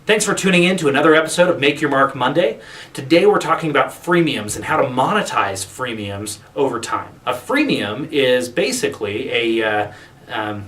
Thanks for tuning in to another episode of Make Your Mark Monday. Today we're talking about freemiums and how to monetize freemiums over time. A freemium is basically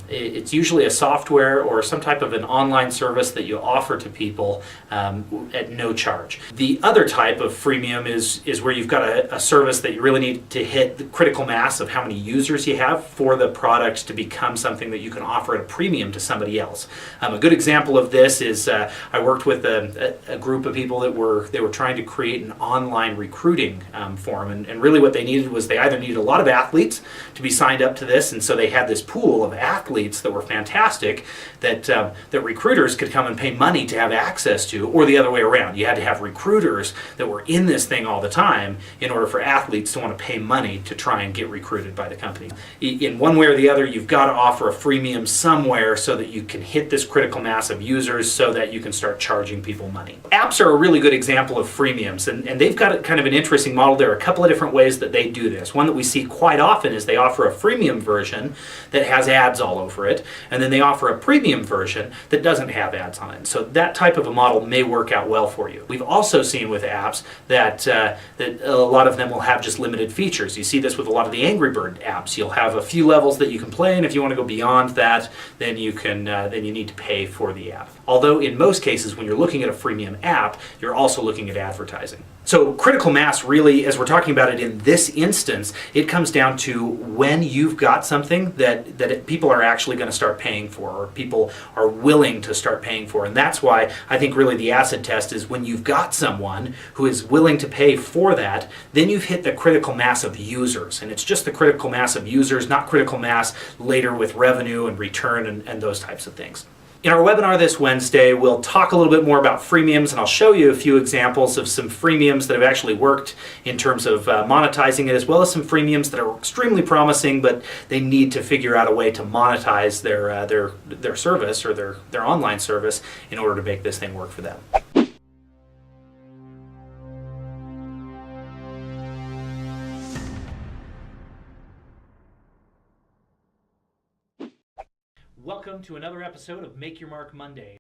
it's usually a software or some type of an online service that you offer to people at no charge. The other type of freemium is where you've got a service that you really need to hit the critical mass of how many users you have for the product to become something that you can offer at a premium to somebody else. A good example of this is I worked with a group of people that were trying to create an online recruiting forum, and really what they needed was they either needed a lot of athletes to be signed up to this, and so they had this pool of athletes that were fantastic that recruiters could come and pay money to have access to, or the other way around. You had to have recruiters that were in this thing all the time in order for athletes to want to pay money to try and get recruited by the company. In one way or the other, you've got to offer a freemium somewhere so that you can hit this critical mass of users so that you can start charging people money. Apps are a really good example of freemiums, and they've got kind of an interesting model. There are a couple of different ways that they do this. One that we see quite often is they offer a freemium version that has ads all over it, and then they offer a premium version that doesn't have ads on it. So that type of a model may work out well for you. We've also seen with apps that a lot of them will have just limited features. You see this with a lot of the Angry Bird apps. You'll have a few levels that you can play, and if you want to go beyond that, then you need to pay for the app. Although in most cases, when you're looking at a freemium app, you're also looking at advertising. So critical mass really, as we're talking about it in this instance, it comes down to when you've got something that people are actually going to start paying for, or people are willing to start paying for. And that's why I think really the acid test is when you've got someone who is willing to pay for that, then you've hit the critical mass of users. And it's just the critical mass of users, not critical mass later with revenue and return and those types of things. In our webinar this Wednesday, we'll talk a little bit more about freemiums, and I'll show you a few examples of some freemiums that have actually worked in terms of monetizing it, as well as some freemiums that are extremely promising, but they need to figure out a way to monetize their service or their online service in order to make this thing work for them. Welcome to another episode of Make Your Mark Monday.